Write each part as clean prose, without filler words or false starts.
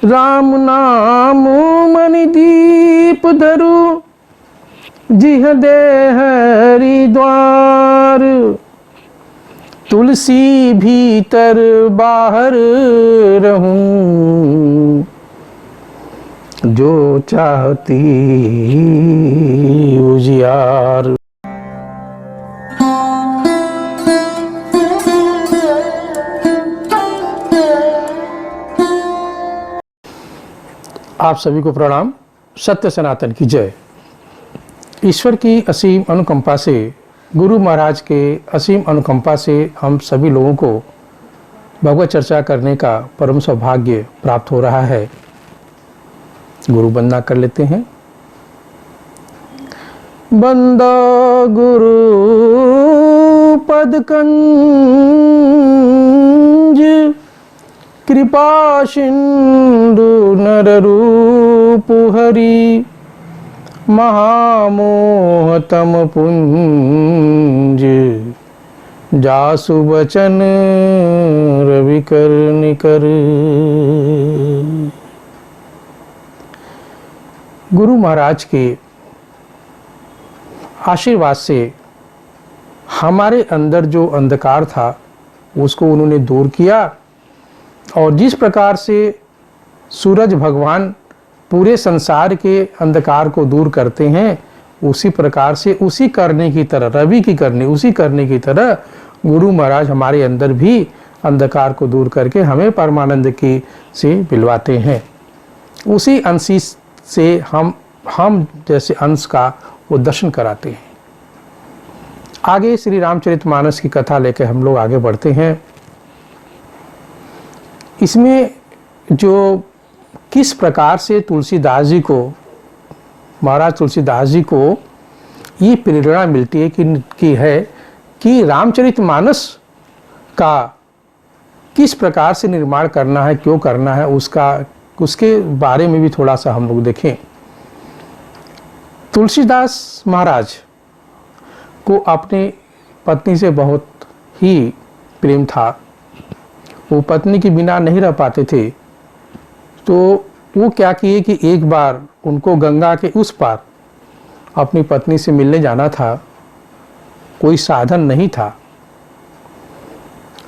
राम नाम मणि दीप धरु, जिह दे हरिद्वार। तुलसी भीतर बाहर रहूं, जो चाहती उजियार। आप सभी को प्रणाम। सत्य सनातन की जय। ईश्वर की असीम अनुकंपा से, गुरु महाराज के असीम अनुकंपा से हम सभी लोगों को भगवत चर्चा करने का परम सौभाग्य प्राप्त हो रहा है। गुरु वंदना कर लेते हैं। बंदा गुरु पद कंज, कृपा सिंधु नर रूप हरि। महामोह तम पुंज, जासु बचन रवि कर निकर। गुरु महाराज के आशीर्वाद से हमारे अंदर जो अंधकार था उसको उन्होंने दूर किया, और जिस प्रकार से सूरज भगवान पूरे संसार के अंधकार को दूर करते हैं, उसी प्रकार से उसी करने की तरह, रवि की करने, उसी करने की तरह गुरु महाराज हमारे अंदर भी अंधकार को दूर करके हमें परमानंद की से मिलवाते हैं। उसी अंश से हम जैसे अंश का वो दर्शन कराते हैं। आगे श्री रामचरितमानस की कथा लेकर हम लोग आगे बढ़ते हैं। इसमें जो किस प्रकार से तुलसीदास जी को, महाराज तुलसीदास जी को ये प्रेरणा मिलती है कि रामचरितमानस का किस प्रकार से निर्माण करना है, क्यों करना है, उसके बारे में भी थोड़ा सा हम लोग देखें। तुलसीदास महाराज को अपनी पत्नी से बहुत ही प्रेम था। वो पत्नी के बिना नहीं रह पाते थे। तो वो क्या किए कि एक बार उनको गंगा के उस पार अपनी पत्नी से मिलने जाना था। कोई साधन नहीं था,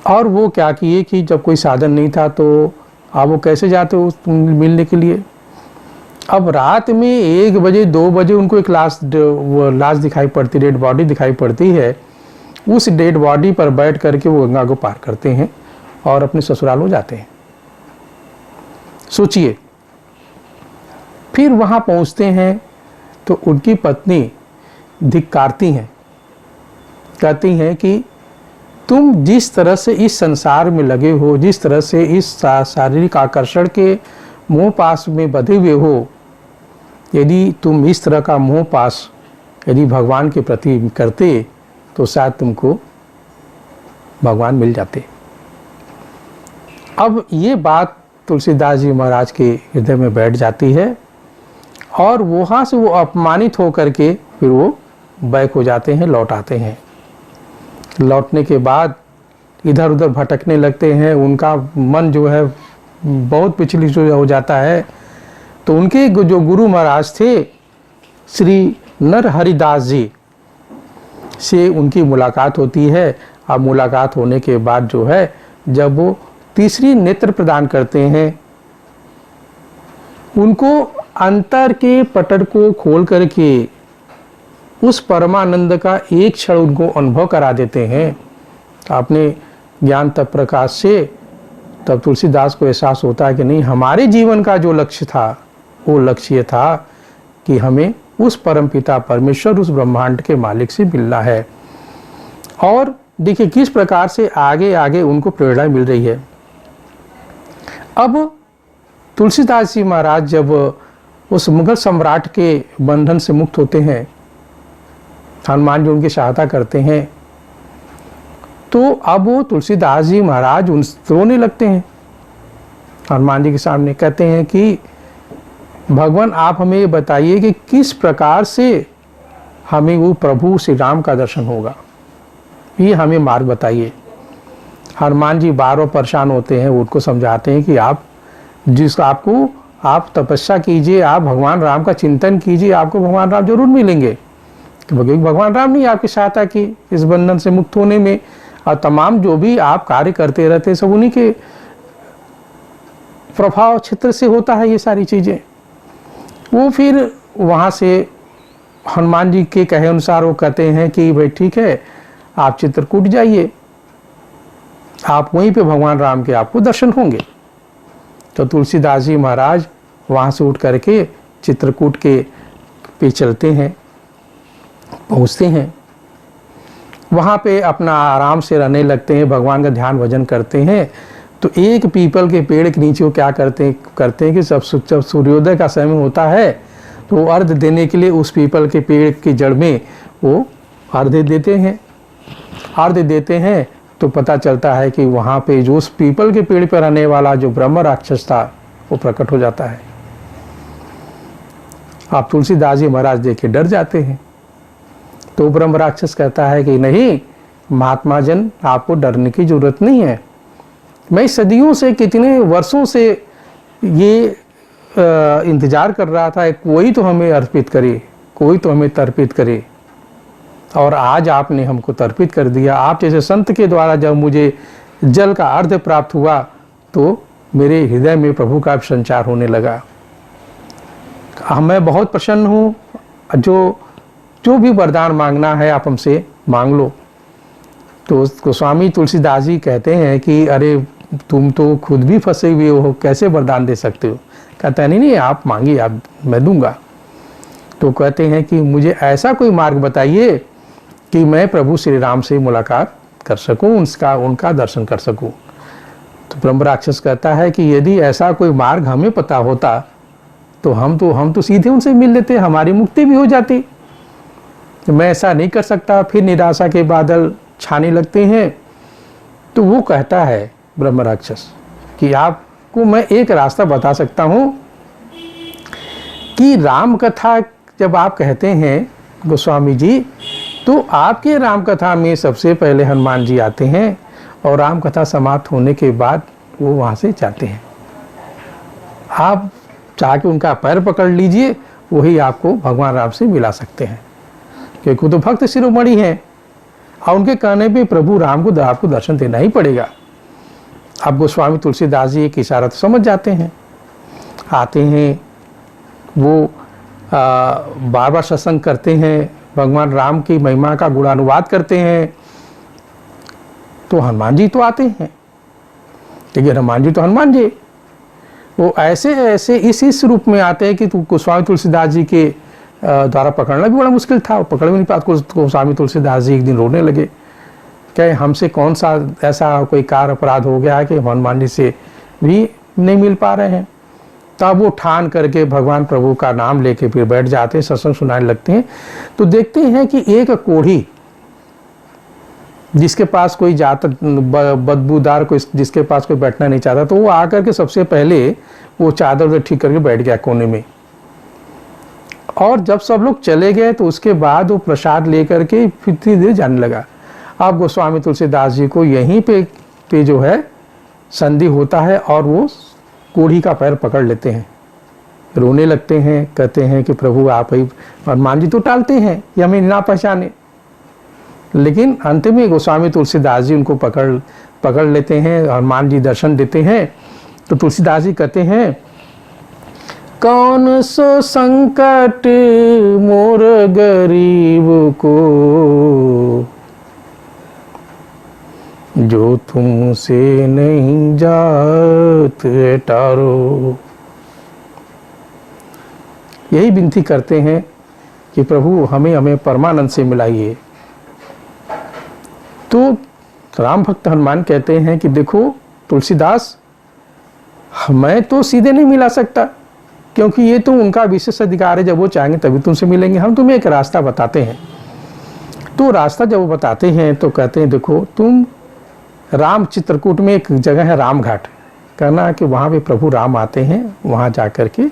और वो क्या किए कि जब कोई साधन नहीं था तो अब वो कैसे जाते उस मिलने के लिए। अब रात में 1 बजे 2 बजे उनको एक लाश दिखाई पड़ती, डेड बॉडी दिखाई पड़ती है। उस डेड बॉडी पर बैठ करके वो गंगा को पार करते हैं और अपने ससुराल हो जाते हैं। सोचिए, फिर वहां पहुंचते हैं तो उनकी पत्नी धिक्कारती हैं, कहती हैं कि तुम जिस तरह से इस संसार में लगे हो, जिस तरह से इस शारीरिक आकर्षण के मोह पास में बंधे हुए हो, यदि तुम इस तरह का मोह पास यदि भगवान के प्रति करते तो शायद तुमको भगवान मिल जाते। अब ये बात तुलसीदास जी महाराज के हृदय में बैठ जाती है, और वहाँ से वो अपमानित होकर के फिर वो बैक हो जाते हैं, लौट आते हैं। लौटने के बाद इधर उधर भटकने लगते हैं। उनका मन जो है बहुत विचलित हो जाता है। तो उनके जो गुरु महाराज थे श्री नर हरिदास जी से उनकी मुलाकात होती है। अब मुलाकात होने के बाद जो है, जब वो तीसरी नेत्र प्रदान करते हैं, उनको अंतर के पटल को खोल करके उस परमानंद का एक क्षण उनको अनुभव करा देते हैं। अपने ज्ञान तप प्रकाश से तब तुलसीदास को एहसास होता है कि नहीं, हमारे जीवन का जो लक्ष्य था वो लक्ष्य था कि हमें उस परमपिता परमेश्वर, उस ब्रह्मांड के मालिक से मिलना है। और देखिए किस प्रकार से आगे आगे उनको प्रेरणा मिल रही है। अब तुलसीदास जी महाराज जब उस मुगल सम्राट के बंधन से मुक्त होते हैं, हनुमान जी उनकी सहायता करते हैं, तो अब वो तुलसीदास जी महाराज उन रोने लगते हैं हनुमान जी के सामने। कहते हैं कि भगवान आप हमें ये बताइए कि किस प्रकार से हमें वो प्रभु श्री राम का दर्शन होगा, ये हमें मार्ग बताइए। हनुमान जी बार बार परेशान होते हैं, उनको समझाते हैं कि आप जिसको आपको, आप तपस्या कीजिए, आप भगवान राम का चिंतन कीजिए, आपको भगवान राम जरूर मिलेंगे। क्योंकि भगवान राम ने आपकी सहायता की इस बंधन से मुक्त होने में, और तमाम जो भी आप कार्य करते रहते हैं सब उन्हीं के प्रभाव क्षेत्र से होता है ये सारी चीज़ें। वो फिर वहाँ से हनुमान जी के कहे अनुसार वो कहते हैं कि भाई ठीक है, आप चित्रकूट जाइए, आप वहीं पे भगवान राम के आपको दर्शन होंगे। तो तुलसीदास जी महाराज वहाँ से उठ करके चित्रकूट के पे चलते हैं, पहुँचते हैं, वहाँ पे अपना आराम से रहने लगते हैं, भगवान का ध्यान भजन करते हैं। तो एक पीपल के पेड़ के नीचे वो क्या करते हैं कि जब सूर्योदय का समय होता है तो वो अर्घ देने के लिए उस पीपल के पेड़ की जड़ में वो अर्घ देते हैं। अर्घ देते हैं तो पता चलता है कि वहाँ पे जो उस पीपल के पेड़ पर रहने वाला जो ब्रह्म राक्षस था वो प्रकट हो जाता है। आप तुलसीदास जी महाराज देख के डर जाते हैं। तो ब्रह्म राक्षस कहता है कि नहीं महात्मा जन, आपको डरने की जरूरत नहीं है। मैं सदियों से, कितने वर्षों से ये इंतजार कर रहा था, कोई तो हमें अर्पित करे, कोई तो हमें तर्पित करे, और आज आपने हमको तर्पित कर दिया। आप जैसे संत के द्वारा जब मुझे जल का अर्घ प्राप्त हुआ तो मेरे हृदय में प्रभु का संचार होने लगा। मैं बहुत प्रसन्न हूँ, जो भी वरदान मांगना है आप हमसे मांग लो। तो गोस्वामी तुलसीदास जी कहते हैं कि अरे तुम तो खुद भी फंसे हुए हो, कैसे वरदान दे सकते हो। कहता है नहीं, आप मांगिए, आप मैं दूंगा। तो कहते हैं कि मुझे ऐसा कोई मार्ग बताइए कि मैं प्रभु श्री राम से मुलाकात कर सकूं, उनका दर्शन कर सकूं। तो ब्रह्म राक्षस कहता है कि यदि ऐसा कोई मार्ग हमें पता होता तो हम तो सीधे उनसे मिल लेते, हमारी मुक्ति भी हो जाती। तो मैं ऐसा नहीं कर सकता। फिर निराशा के बादल छाने लगते हैं। तो वो कहता है ब्रह्म राक्षस कि आपको मैं एक रास्ता बता सकता हूँ कि राम कथा जब आप कहते हैं गोस्वामी जी, तो आपके राम कथा में सबसे पहले हनुमान जी आते हैं और राम कथा समाप्त होने के बाद वो वहाँ से जाते हैं। आप चाह के उनका पैर पकड़ लीजिए, वही आपको भगवान राम से मिला सकते हैं, क्योंकि वो तो भक्त शिरोमणि हैं और उनके कहने पे प्रभु राम को आपको दर्शन देना ही पड़ेगा। अब गोस्वामी तुलसीदास जी एक इशारा तो समझ जाते हैं, आते हैं, वो बार बार सत्संग करते हैं, भगवान राम की महिमा का गुणानुवाद करते हैं। तो हनुमान जी तो आते हैं, लेकिन हनुमान जी तो हनुमान जी, वो ऐसे ऐसे इस रूप में आते हैं कि गोस्वामी तुलसीदास जी के द्वारा पकड़ना भी बड़ा मुश्किल था। वो पकड़ भी नहीं पाते। गोस्वामी तुलसीदास जी एक दिन रोने लगे, क्या हमसे कौन सा ऐसा कोई कार अपराध हो गया है कि हनुमान जी से भी नहीं मिल पा रहे हैं। तब वो ठान करके भगवान प्रभु का नाम लेके फिर बैठ जाते हैं, सत्संग सुनाने लगते हैं। तो देखते हैं कि एक कोढ़ी जिसके पास कोई जाता बदबूदार, कोई जिसके पास कोई बैठना नहीं चाहता, तो वो आकर के सबसे पहले वो चादर ठीक करके बैठ गया कोने में। और जब सब लोग चले गए तो उसके बाद वो प्रसाद लेकर के फिर धीरे धीरे जाने लगा। अब गोस्वामी तुलसीदास जी को यहीं पे जो है संधि होता है और वो कोढ़ी का पैर पकड़ लेते हैं, रोने लगते हैं, कहते हैं कि प्रभु आप ही। हनुमान जी तो टालते हैं ये हमें ना पहचाने, लेकिन अंत में गोस्वामी तुलसीदास जी उनको पकड़ लेते हैं। हनुमान जी दर्शन देते हैं। तो तुलसीदास जी कहते हैं, कौन सो संकट मोर गरीब को, जो तुमसे नहीं जात टारो। यही विनती करते हैं कि प्रभु हमें परमानंद से मिलाइए। तो राम भक्त हनुमान कहते हैं कि देखो तुलसीदास, मैं तो सीधे नहीं मिला सकता, क्योंकि ये तो उनका विशेष अधिकार है, जब वो चाहेंगे तभी तुमसे मिलेंगे। हम तुम्हें एक रास्ता बताते हैं। तो रास्ता जब वो बताते हैं तो कहते हैं देखो तुम राम, चित्रकूट में एक जगह है राम घाट, कहना कि वहाँ पे प्रभु राम आते हैं, वहाँ जा कर के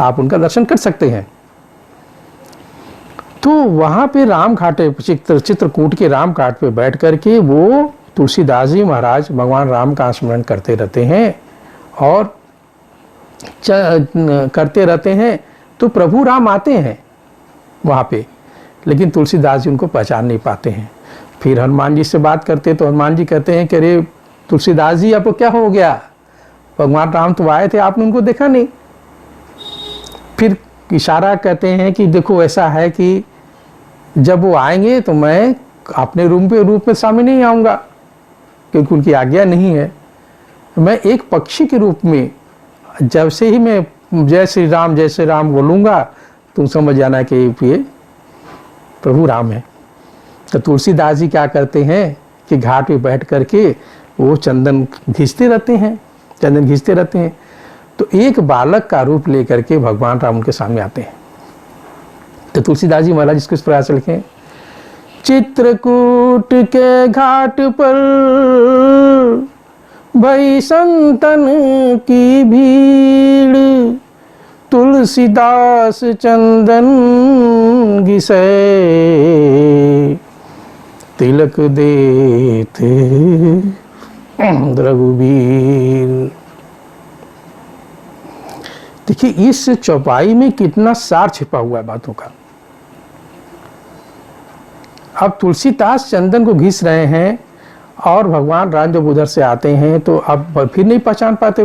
आप उनका दर्शन कर सकते हैं। तो वहाँ पे राम घाट, चित्रकूट के राम घाट पे बैठ कर के वो तुलसीदास जी महाराज भगवान राम का स्मरण करते रहते हैं और करते रहते हैं तो प्रभु राम आते हैं वहाँ पे, लेकिन तुलसीदास जी उनको पहचान नहीं पाते हैं। फिर हनुमान जी से बात करते तो हनुमान जी कहते हैं कि अरे तुलसीदास जी आपको क्या हो गया, भगवान राम तो आए थे, आपने उनको देखा नहीं। फिर इशारा कहते हैं कि देखो ऐसा है कि जब वो आएंगे तो मैं अपने रूप में सामने नहीं आऊँगा, क्योंकि उनकी आज्ञा नहीं है। मैं एक पक्षी के रूप में जब से ही मैं जय श्री राम बोलूँगा तुम समझ जाना कि ये प्रभु राम है। तो तुलसीदास जी क्या करते हैं कि घाट पे बैठ करके वो चंदन घिसते रहते हैं। तो एक बालक का रूप लेकर के भगवान राम उनके सामने आते हैं। तो तुलसीदास जी महाराज इसको इस प्रकार से लिखे, चित्रकूट के घाट पर भई संतन की भीड़, तुलसीदास चंदन घिसे तिलक देते रघुबीर। देखिए इस चौपाई में कितना सार छिपा हुआ है बातों का। अब तुलसीदास चंदन को घिस रहे हैं और भगवान राम जब उधर से आते हैं तो अब फिर नहीं पहचान पाते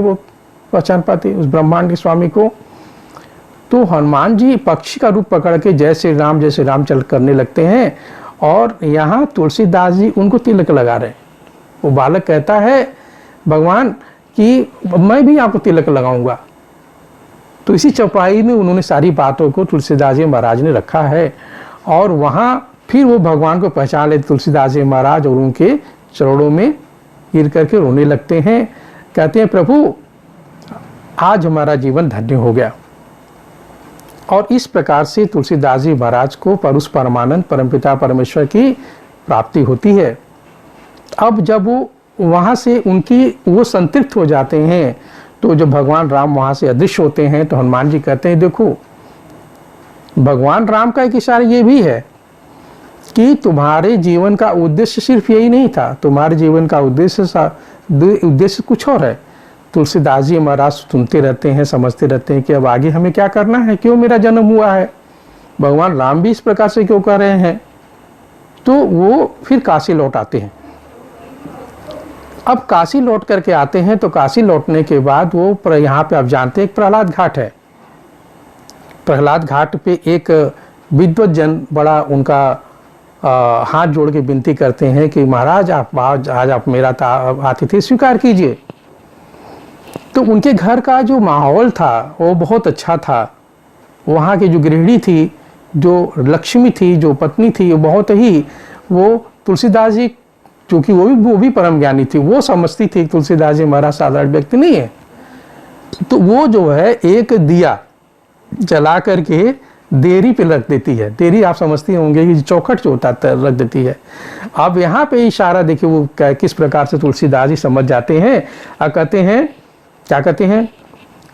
उस ब्रह्मांड के स्वामी को। तो हनुमान जी पक्षी का रूप पकड़ के जय श्री राम चल करने लगते हैं और यहाँ तुलसीदास जी उनको तिलक लगा रहे हैं। वो बालक कहता है भगवान कि मैं भी आपको तिलक लगाऊंगा। तो इसी चौपाई में उन्होंने सारी बातों को तुलसीदास जी महाराज ने रखा है और वहाँ फिर वो भगवान को पहचान लेते तुलसीदास जी महाराज और उनके चरणों में गिर करके रोने लगते हैं। कहते हैं प्रभु आज हमारा जीवन धन्य हो गया। और इस प्रकार से तुलसीदास जी महाराज को परुष परमानंद परमपिता परमेश्वर की प्राप्ति होती है। अब जब वो वहाँ से वो संतृप्त हो जाते हैं तो जब भगवान राम वहाँ से अदृश्य होते हैं तो हनुमान जी कहते हैं देखो भगवान राम का एक इशारा ये भी है कि तुम्हारे जीवन का उद्देश्य सिर्फ यही नहीं था, तुम्हारे जीवन का उद्देश्य कुछ और है। तुलसीदास जी महाराज सुनते रहते हैं, समझते रहते हैं कि अब आगे हमें क्या करना है, क्यों मेरा जन्म हुआ है, भगवान राम भी इस प्रकार से क्यों कर रहे हैं। तो वो फिर काशी लौट आते हैं। अब काशी लौट करके आते हैं तो काशी लौटने के बाद वो यहाँ पे आप जानते हैं एक प्रहलाद घाट है। प्रहलाद घाट पे एक विद्वत जन बड़ा उनका हाथ जोड़ के विनती करते हैं कि महाराज आप आज आप मेरा आतिथ्य स्वीकार कीजिए। तो उनके घर का जो माहौल था वो बहुत अच्छा था। वहाँ की जो गृहिणी थी, जो लक्ष्मी थी, जो पत्नी थी, वो बहुत ही वो तुलसीदास जी क्योंकि वो भी परम ज्ञानी थी, वो समझती थी तुलसीदास जी महाराज साधारण व्यक्ति नहीं है। तो वो जो है एक दिया जला करके देरी पे रख देती है। देरी आप समझती होंगे कि चौखट जो होता है रख देती है। अब यहाँ पे इशारा देखिए वो किस प्रकार से तुलसीदास जी समझ जाते हैं और कहते हैं क्या कहते हैं,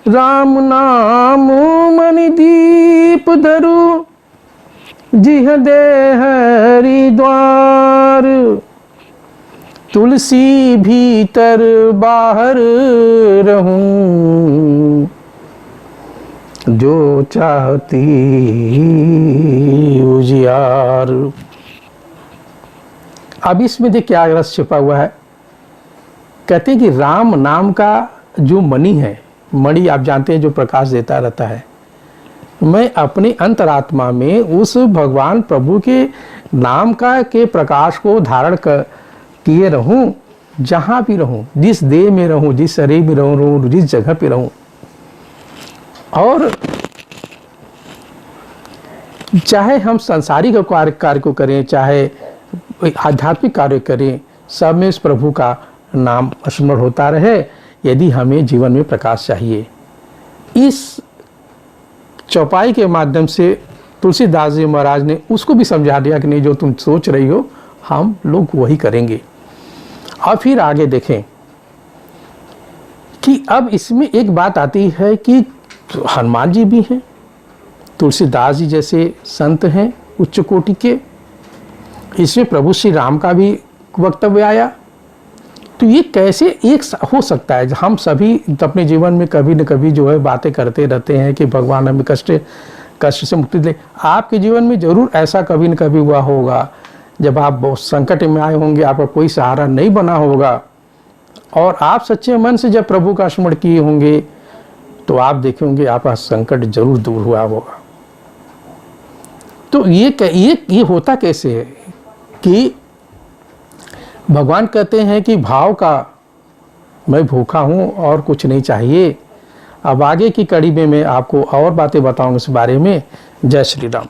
राम नाम मणि दीप धरु जिह दे हरिद्वार, तुलसी भीतर बाहर रहूं जो चाहती उजियार। अब इसमें देख क्या रस छिपा हुआ है। कहते हैं कि राम नाम का जो मणि है, मणि आप जानते हैं जो प्रकाश देता रहता है, मैं अपने अंतरात्मा में उस भगवान प्रभु के नाम का के प्रकाश को धारण किए रहूं, जहां भी रहूं, जिस देह में रहूं, जिस शरीर में रहूं, जिस जगह पे रहूं। और चाहे हम सांसारिक कार्य को करें, चाहे आध्यात्मिक कार्य करें, सब में इस प्रभु का नाम स्मरण होता रहे, यदि हमें जीवन में प्रकाश चाहिए। इस चौपाई के माध्यम से तुलसीदास जी महाराज ने उसको भी समझा दिया कि नहीं, जो तुम सोच रही हो हम लोग वही करेंगे। और फिर आगे देखें कि अब इसमें एक बात आती है कि हनुमान जी भी हैं, तुलसीदास जी जैसे संत हैं उच्च कोटि के, इसमें प्रभु श्री राम का भी वक्तव्य आया। तो ये कैसे एक हो सकता है? हम सभी अपने जीवन में कभी न कभी जो है बातें करते रहते हैं कि भगवान हमें कष्ट से मुक्ति दे। आपके जीवन में जरूर ऐसा कभी न कभी हुआ होगा जब आप बहुत संकट में आए होंगे, आपका कोई सहारा नहीं बना होगा, और आप सच्चे मन से जब प्रभु का स्मरण किए होंगे तो आप देखे होंगे आपका संकट जरूर दूर हुआ होगा। तो ये होता कैसे है कि भगवान कहते हैं कि भाव का मैं भूखा हूं और कुछ नहीं चाहिए। अब आगे की कड़ी में मैं आपको और बातें बताऊंगा इस बारे में। जय श्री राम।